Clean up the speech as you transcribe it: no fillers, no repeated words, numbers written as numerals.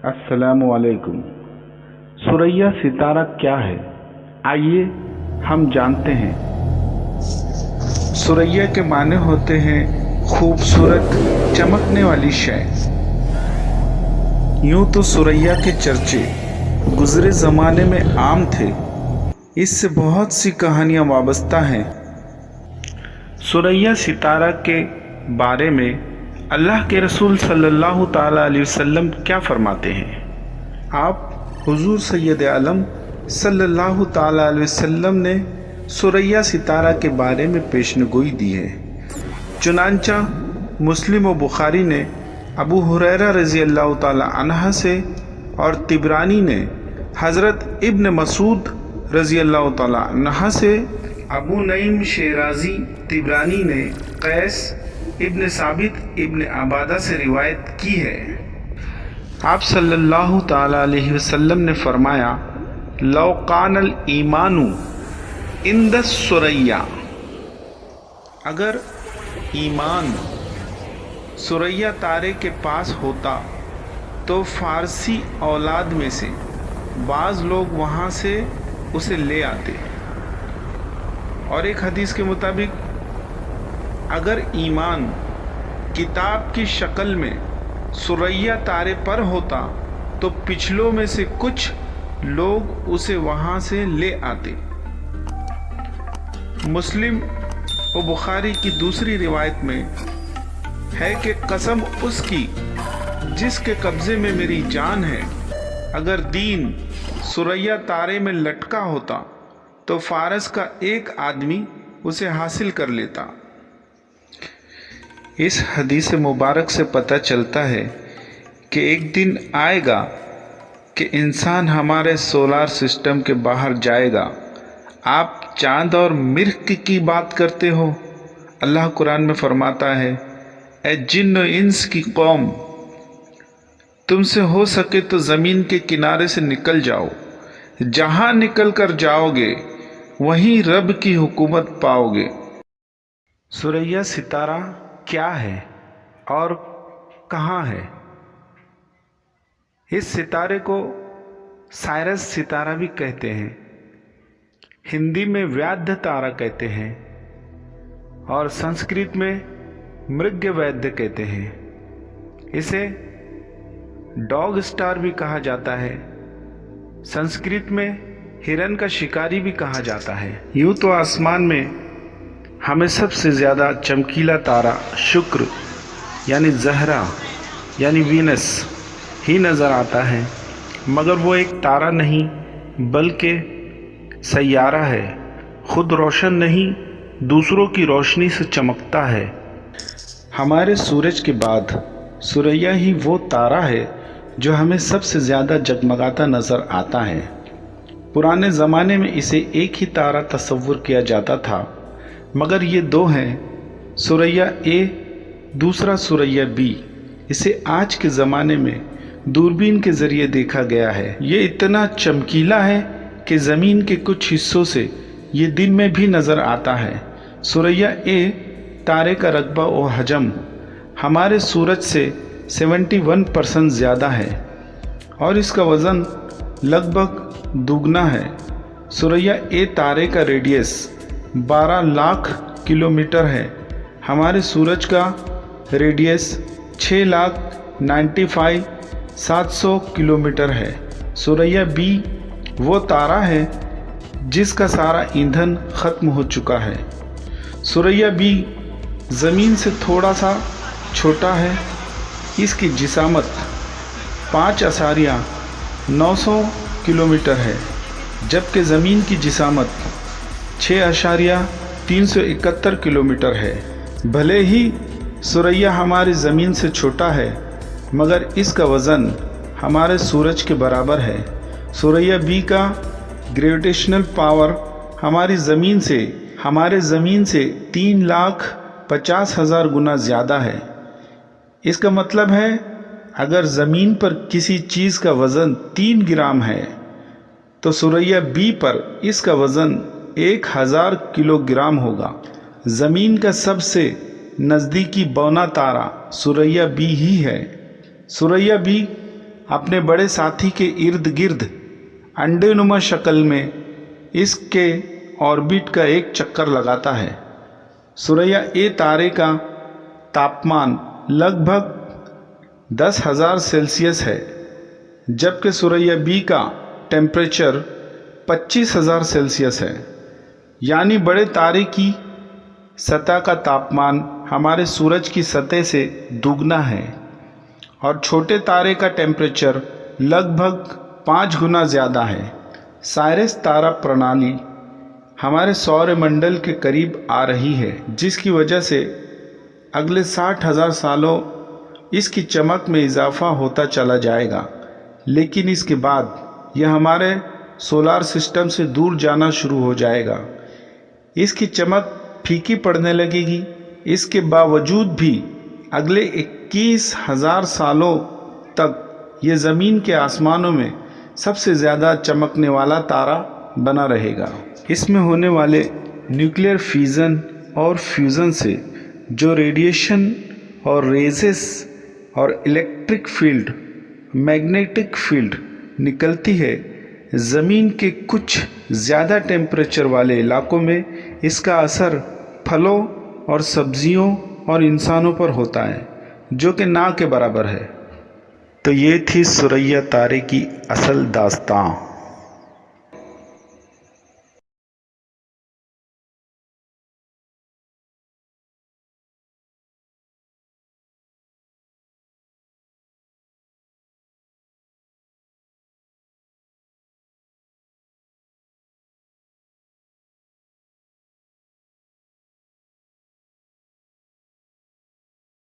अस्सलामु अलैकुम। सुरैया सितारा क्या है, आइए हम जानते हैं। सुरैया के माने होते हैं खूबसूरत चमकने वाली शय। यूं तो सुरैया के चर्चे गुजरे ज़माने में आम थे, इससे बहुत सी कहानियाँ वाबस्ता हैं। सुरैया सितारा के बारे में अल्लाह के रसूल सल्लल्लाहु ताला अलैहि वसल्लम क्या फरमाते हैं। आप हुजूर सैयद आलम सल्लल्लाहु ताला अलैहि वसल्लम ने सुरैया सितारा के बारे में पेशनगोई दी है। चुनांचा मुस्लिम व बुखारी ने अबू हुरैरा रज़ी अल्लाह ताला अन्हा से और तिबरानी ने हज़रत इब्न मसूद रज़ी अल्लाह ताला अन्हा से, अबू नईम शेराजी तिबरानी ने कैस इब्न साबित इब्न आबादा से रिवायत की है। आप सल्लल्लाहु ताला अलैहि वसल्लम ने फरमाया, लौ कानल ईमानु इंद सुरैया, अगर ईमान सुरैया तारे के पास होता तो फारसी औलाद में से बाज़ लोग वहाँ से उसे ले आते। और एक हदीस के मुताबिक अगर ईमान किताब की शक्ल में सुरैया तारे पर होता तो पिछलों में से कुछ लोग उसे वहाँ से ले आते। मुस्लिम और बुखारी की दूसरी रिवायत में है कि कसम उसकी जिसके कब्जे में मेरी जान है, अगर दीन सुरैया तारे में लटका होता तो फारस का एक आदमी उसे हासिल कर लेता। इस हदीस मुबारक से पता चलता है कि एक दिन आएगा कि इंसान हमारे सोलार सिस्टम के बाहर जाएगा। आप चांद और मिर्ख की बात करते हो। अल्लाह कुरान में फरमाता है, ए जिन्न इंस की कौम, तुमसे हो सके तो ज़मीन के किनारे से निकल जाओ। जहाँ निकल कर जाओगे वहीं रब की हुकूमत पाओगे। सुरैया सितारा क्या है और कहाँ है। इस सितारे को साइरस सितारा भी कहते हैं, हिंदी में व्याध तारा कहते हैं और संस्कृत में मृगवैद्य कहते हैं। इसे डॉग स्टार भी कहा जाता है। संस्कृत में हिरन का शिकारी भी कहा जाता है। यूँ तो आसमान में हमें सबसे ज़्यादा चमकीला तारा शुक्र यानी ज़हरा यानी वीनस ही नज़र आता है, मगर वो एक तारा नहीं बल्कि सैयारा है। खुद रोशन नहीं, दूसरों की रोशनी से चमकता है। हमारे सूरज के बाद सुरैया ही वो तारा है जो हमें सबसे ज़्यादा जगमगाता नज़र आता है। पुराने ज़माने में इसे एक ही तारा तस्वुर किया जाता था, मगर ये दो हैं, सुरैया ए, दूसरा सुरैया बी। इसे आज के ज़माने में दूरबीन के ज़रिए देखा गया है। ये इतना चमकीला है कि ज़मीन के कुछ हिस्सों से ये दिन में भी नज़र आता है। सुरैया ए तारे का रकबा व हजम हमारे सूरज से 71% ज़्यादा है और इसका वज़न लगभग दुगना है। सुरैया ए तारे का रेडियस 12 लाख किलोमीटर है। हमारे सूरज का रेडियस 6,95,700 किलोमीटर है। सुरैया बी वो तारा है जिसका सारा ईंधन ख़त्म हो चुका है। सुरैया बी ज़मीन से थोड़ा सा छोटा है। इसकी जिसामत 5,900 किलोमीटर है, जबकि ज़मीन की जिसामत 6,371 किलोमीटर है। भले ही सुरैया हमारी ज़मीन से छोटा है, मगर इसका वज़न हमारे सूरज के बराबर है। सुरैया बी का ग्रेविटेशनल पावर हमारे ज़मीन से 3,50,000 गुना ज़्यादा है। इसका मतलब है अगर ज़मीन पर किसी चीज़ का वज़न 3 ग्राम है तो सुरैया बी पर इसका वज़न 1,000 किलोग्राम होगा। ज़मीन का सबसे नज़दीकी बौना तारा सुरैया बी ही है। सुरैया बी अपने बड़े साथी के इर्द गिर्द अंडेनुमा शक्ल में इसके ऑर्बिट का एक चक्कर लगाता है। सुरैया ए तारे का तापमान लगभग 10,000 सेल्सियस है, जबकि सुरैया बी का टेम्परेचर 25,000 सेल्सियस है। यानी बड़े तारे की सतह का तापमान हमारे सूरज की सतह से दुगना है और छोटे तारे का टेम्परेचर लगभग 5 गुना ज़्यादा है। साइरस तारा प्रणाली हमारे सौरमंडल के करीब आ रही है, जिसकी वजह से अगले 60,000 सालों इसकी चमक में इजाफा होता चला जाएगा, लेकिन इसके बाद यह हमारे सोलार सिस्टम से दूर जाना शुरू हो जाएगा। इसकी चमक फीकी पड़ने लगेगी। इसके बावजूद भी अगले 21,000 सालों तक ये ज़मीन के आसमानों में सबसे ज़्यादा चमकने वाला तारा बना रहेगा। इसमें होने वाले न्यूक्लियर फिजन और फ्यूज़न से जो रेडिएशन और रेजेस और इलेक्ट्रिक फील्ड, मैग्नेटिक फील्ड निकलती है, ज़मीन के कुछ ज़्यादा टेम्परेचर वाले इलाकों में इसका असर फलों और सब्जियों और इंसानों पर होता है, जो कि ना के बराबर है। तो ये थी सुरैया तारे की असल दास्तां।